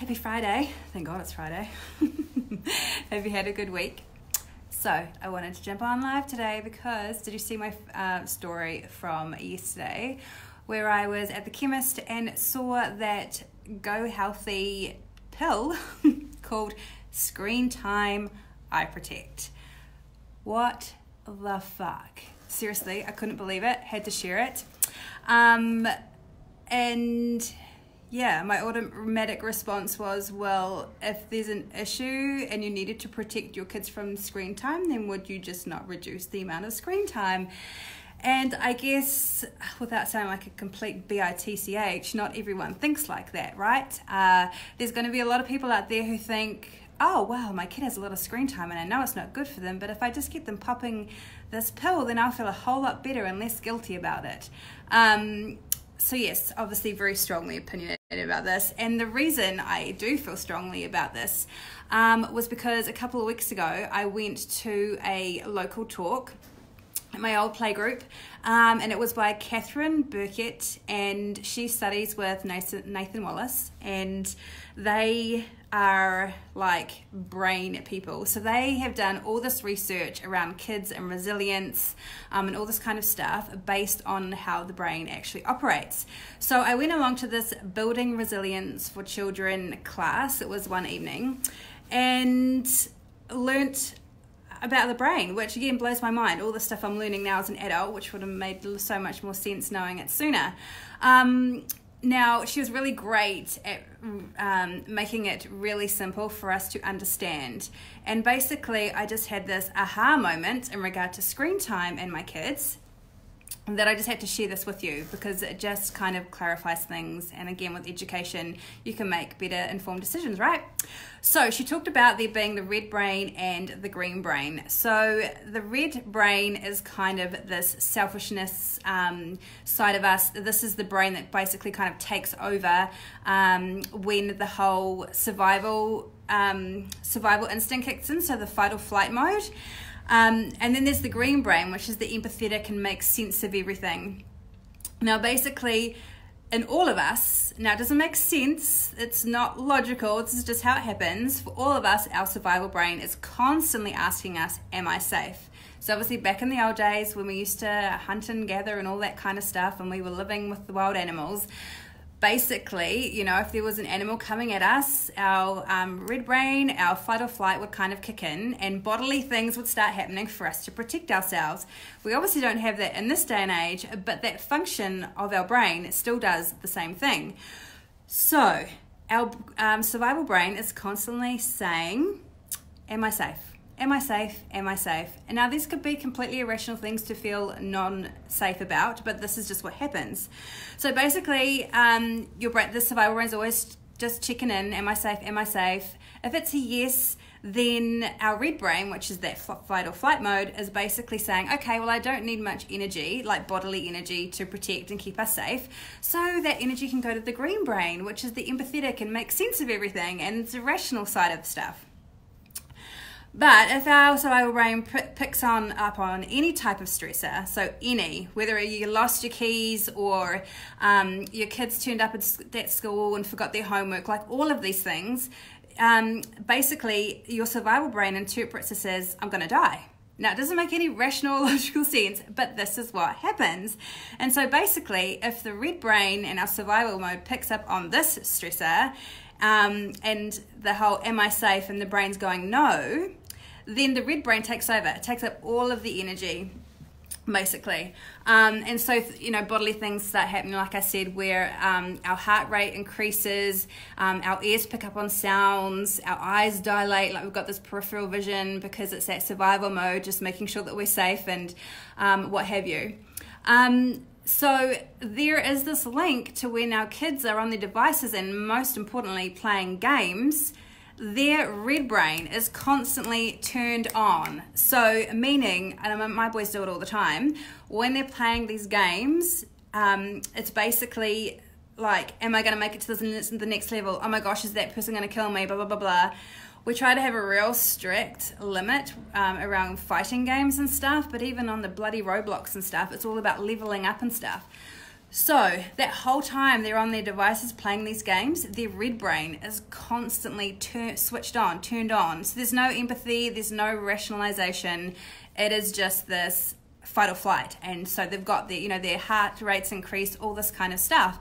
Happy Friday. Thank God it's Friday. Have you had a good week? So I wanted to jump on live today because did you see my story from yesterday where I was at the chemist and saw that Go Healthy pill called Screen Time Eye Protect. What the fuck? Seriously, I couldn't believe it. Had to share it. And yeah, my automatic response was, well, if there's an issue and you needed to protect your kids from screen time, then would you just not reduce the amount of screen time? And I guess, without sounding like a complete bitch, not everyone thinks like that, right? There's going to be a lot of people out there who think, oh, wow, my kid has a lot of screen time and I know it's not good for them, but if I just get them popping this pill, then I'll feel a whole lot better and less guilty about it. So yes, obviously very strongly opinionated about this. And the reason I do feel strongly about this was because a couple of weeks ago, I went to a local talk at my old playgroup, and it was by Katherine Burkett, and she studies with Nathan Wallace, and they are like brain people. So they have done all this research around kids and resilience and all this kind of stuff based on how the brain actually operates. So I went along to this Building Resilience for Children class. It was one evening, and learnt about the brain, which again blows my mind. All the stuff I'm learning now as an adult, which would have made so much more sense knowing it sooner. Now, she was really great at making it really simple for us to understand. And basically, I just had this aha moment in regard to screen time and my kids, that I just had to share this with you because it just kind of clarifies things. And again, with education, you can make better informed decisions, right? So she talked about there being the red brain and the green brain. So the red brain is kind of this selfishness side of us. This is the brain that basically kind of takes over when the whole survival instinct kicks in, so the fight or flight mode. And then there's the green brain, which is the empathetic and makes sense of everything. Now, basically, in all of us, now it doesn't make sense, it's not logical, this is just how it happens. For all of us, our survival brain is constantly asking us, am I safe? So obviously back in the old days when we used to hunt and gather and all that kind of stuff and we were living with the wild animals, basically, you know, if there was an animal coming at us, our red brain, our fight or flight would kind of kick in and bodily things would start happening for us to protect ourselves. We obviously don't have that in this day and age, but that function of our brain still does the same thing. So our survival brain is constantly saying, am I safe? Am I safe? Am I safe? And now these could be completely irrational things to feel non-safe about, but this is just what happens. So basically, your brain, the survival brain is always just checking in, am I safe? Am I safe? If it's a yes, then our red brain, which is that fight or flight mode, is basically saying, okay, well, I don't need much energy, like bodily energy, to protect and keep us safe. So that energy can go to the green brain, which is the empathetic and makes sense of everything, and it's the rational side of stuff. But if our survival brain picks up on any type of stressor, so any, whether you lost your keys or your kids turned up at school and forgot their homework, like all of these things, basically your survival brain interprets this as, I'm going to die. Now, it doesn't make any rational or logical sense, but this is what happens. And so basically, if the red brain in our survival mode picks up on this stressor, and the whole am I safe and the brain's going no, then the red brain takes over. It takes up all of the energy, basically. And so, you know, bodily things start happening, like I said, where our heart rate increases, our ears pick up on sounds, our eyes dilate, like we've got this peripheral vision because it's that survival mode, just making sure that we're safe and what have you. So there is this link to when our kids are on their devices and most importantly playing games, their red brain is constantly turned on. So meaning, and my boys do it all the time, when they're playing these games, it's basically like, am I going to make it to the next level? Oh my gosh, is that person going to kill me? Blah, blah, blah, blah. We try to have a real strict limit around fighting games and stuff, but even on the bloody Roblox and stuff, it's all about leveling up and stuff. So that whole time they're on their devices playing these games, their red brain is constantly switched on, turned on. So there's no empathy, there's no rationalization. It is just this fight or flight. And so they've got their heart rates increased, all this kind of stuff.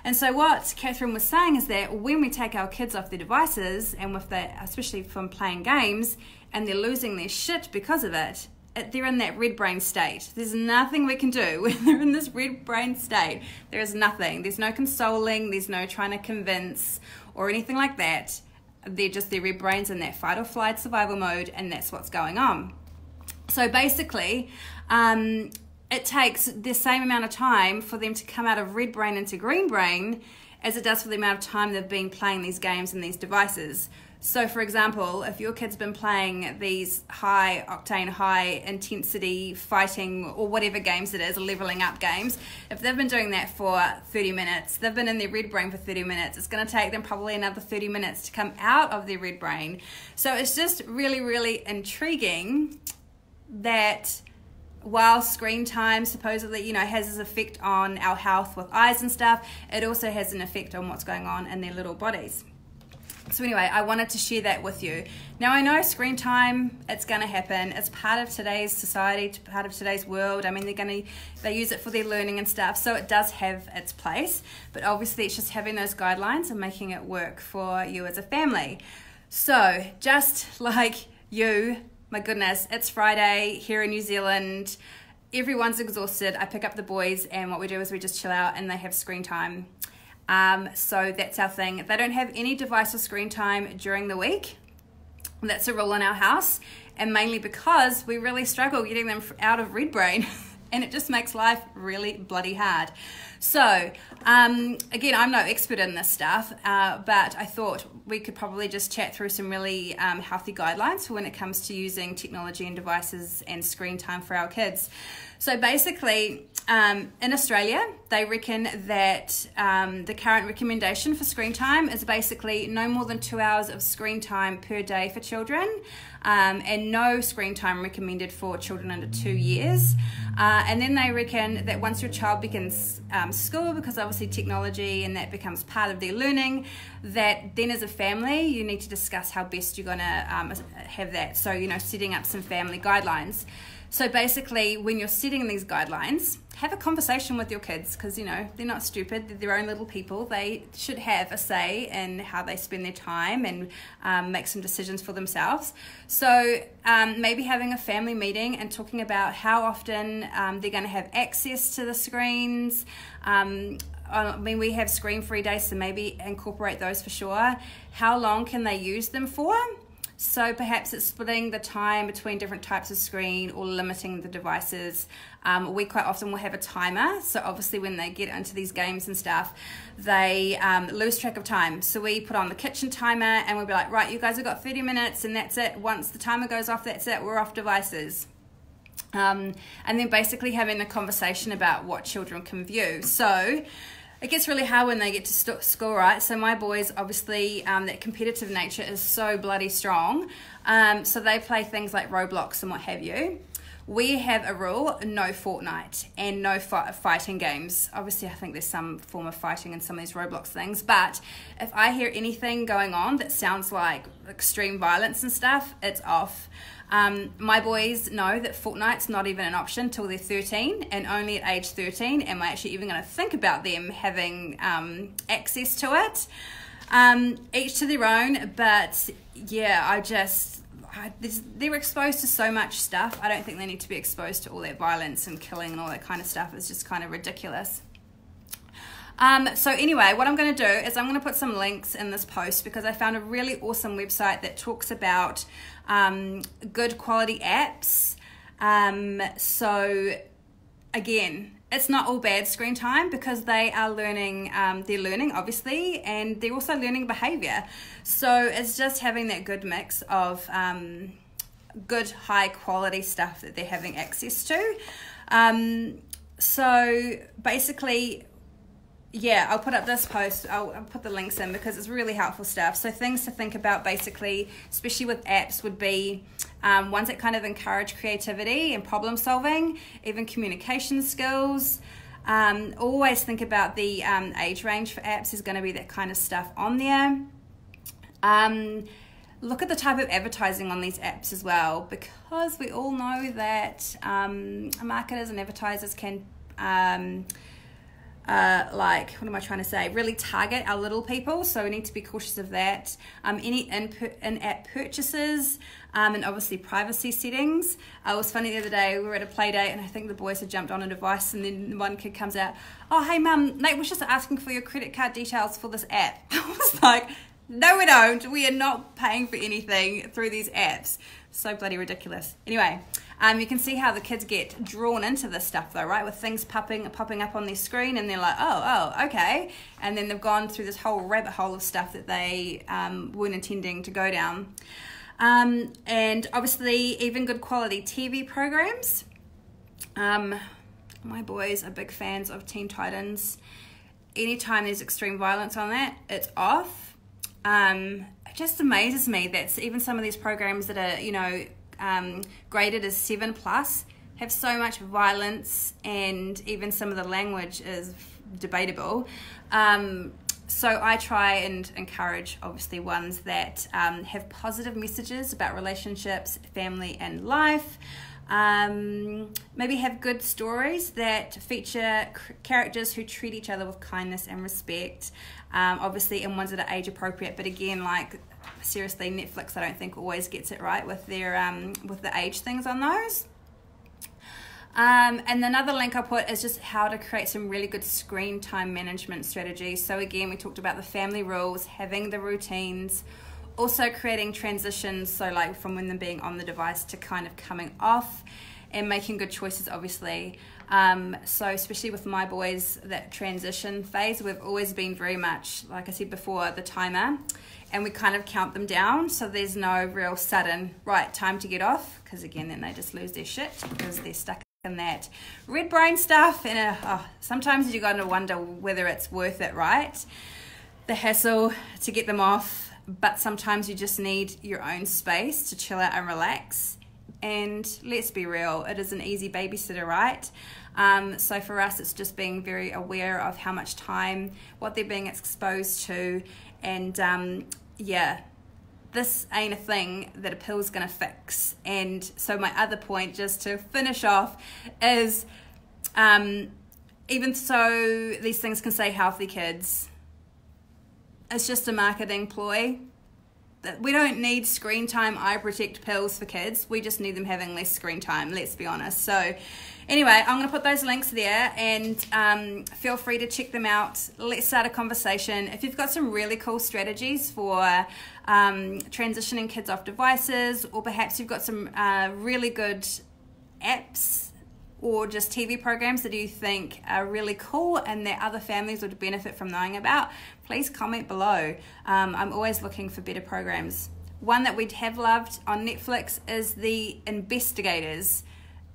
And so what Katherine was saying is that when we take our kids off their devices, and especially from playing games, and they're losing their shit because of it, they're in that red brain state. There's nothing we can do when they're in this red brain state. There is nothing. There's no consoling. There's no trying to convince or anything like that. They're just their red brains in that fight or flight survival mode, and that's what's going on. So basically, it takes the same amount of time for them to come out of red brain into green brain as it does for the amount of time they've been playing these games and these devices. So for example, if your kid's been playing these high octane, high intensity fighting or whatever games it is, leveling up games, if they've been doing that for 30 minutes, they've been in their red brain for 30 minutes, it's going to take them probably another 30 minutes to come out of their red brain. So it's just really, really intriguing that while screen time supposedly, has this effect on our health with eyes and stuff, it also has an effect on what's going on in their little bodies. So anyway, I wanted to share that with you. Now I know screen time, it's going to happen. It's part of today's society, part of today's world. I mean, they use it for their learning and stuff, so it does have its place. But obviously it's just having those guidelines and making it work for you as a family. So just like you, my goodness, it's Friday here in New Zealand. Everyone's exhausted. I pick up the boys and what we do is we just chill out and they have screen time. So that's our thing. They don't have any device or screen time during the week. That's a rule in our house, and mainly because we really struggle getting them out of red brain and it just makes life really bloody hard. So again, I'm no expert in this stuff, but I thought we could probably just chat through some really healthy guidelines for when it comes to using technology and devices and screen time for our kids. So basically, in Australia, they reckon that the current recommendation for screen time is basically no more than 2 hours of screen time per day for children, and no screen time recommended for children under 2 years. And then they reckon that once your child begins school, because obviously technology and that becomes part of their learning, that then as a family you need to discuss how best you're going to have that. So, setting up some family guidelines. So basically, when you're setting these guidelines, have a conversation with your kids, because they're not stupid, they're their own little people. They should have a say in how they spend their time and make some decisions for themselves. So maybe having a family meeting and talking about how often they're going to have access to the screens. We have screen-free days, so maybe incorporate those for sure. How long can they use them for? So perhaps it's splitting the time between different types of screen or limiting the devices. We quite often will have a timer. So obviously when they get into these games and stuff, they lose track of time. So we put on the kitchen timer and we'll be like, right, you guys have got 30 minutes and that's it. Once the timer goes off, that's it. We're off devices. And then basically having a conversation about what children can view. So it gets really hard when they get to school, right? So my boys, obviously, that competitive nature is so bloody strong. So they play things like Roblox and what have you. We have a rule, no Fortnite and no fighting games. Obviously, I think there's some form of fighting in some of these Roblox things. But if I hear anything going on that sounds like extreme violence and stuff, it's off. My boys know that Fortnite's not even an option till they're 13, and only at age 13 am I actually even going to think about them having access to it. Each to their own, but yeah, they're exposed to so much stuff. I don't think they need to be exposed to all that violence and killing and all that kind of stuff. It's just kind of ridiculous. So anyway, what I'm going to do is I'm going to put some links in this post because I found a really awesome website that talks about good quality apps. So again, it's not all bad screen time because they are learning, they're learning obviously, and they're also learning behavior. So it's just having that good mix of good high quality stuff that they're having access to. So basically, yeah, I'll put up this post, I'll put the links in because it's really helpful stuff. So things to think about basically, especially with apps, would be ones that kind of encourage creativity and problem solving, even communication skills. Always think about the age range for apps. There's going to be that kind of stuff on there. Look at the type of advertising on these apps as well, because we all know that marketers and advertisers can really target our little people, so we need to be cautious of that. Any in-app purchases, and obviously privacy settings. It was funny the other day, we were at a play date and I think the boys had jumped on a device, and then one kid comes out, "Oh, hey mum, Nate was just asking for your credit card details for this app." I was like, no we don't, we are not paying for anything through these apps. So bloody ridiculous. Anyway, you can see how the kids get drawn into this stuff though, right? With things popping up on their screen, and they're like, oh, okay. And then they've gone through this whole rabbit hole of stuff that they weren't intending to go down. And obviously even good quality TV programs. My boys are big fans of Teen Titans. Anytime there's extreme violence on that, it's off. It just amazes me that even some of these programs that are, graded as 7+ have so much violence, and even some of the language is debatable. So I try and encourage, obviously, ones that have positive messages about relationships, family, and life. Maybe have good stories that feature characters who treat each other with kindness and respect. Obviously, and ones that are age appropriate. But again, like, seriously, Netflix, I don't think always gets it right with their with the age things on those. And another link I put is just how to create some really good screen time management strategies. So again, we talked about the family rules, having the routines, also creating transitions, so like from when they're being on the device to kind of coming off, and making good choices, obviously. So especially with my boys, that transition phase, we've always been very much, like I said before, the timer, and we kind of count them down, so there's no real sudden, right, time to get off, because again, then they just lose their shit because they're stuck in that red brain stuff. And sometimes you got to wonder whether it's worth it, right? The hassle to get them off, but sometimes you just need your own space to chill out and relax. And let's be real, it is an easy babysitter, right? So for us, it's just being very aware of how much time, what they're being exposed to, and this ain't a thing that a pill's gonna fix. And so my other point, just to finish off, is even so these things can say healthy kids, it's just a marketing ploy. We don't need screen time eye protect pills for kids. We just need them having less screen time, let's be honest. So anyway, I'm going to put those links there, and feel free to check them out. Let's start a conversation. If you've got some really cool strategies for transitioning kids off devices, or perhaps you've got some really good apps or just TV programs that you think are really cool and that other families would benefit from knowing about, please comment below. I'm always looking for better programs. One that we'd have loved on Netflix is The Investigators.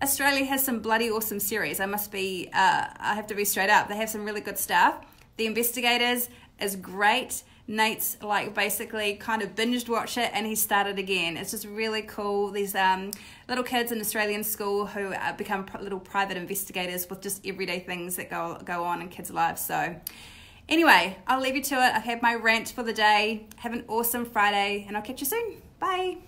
Australia has some bloody awesome series. I have to be straight up. They have some really good stuff. The Investigators is great. Nate's like basically kind of binged watch it, and he started again. It's just really cool. These little kids in Australian school who become little private investigators with just everyday things that go on in kids' lives. So anyway, I'll leave you to it. I've had my rant for the day. Have an awesome Friday, and I'll catch you soon. Bye.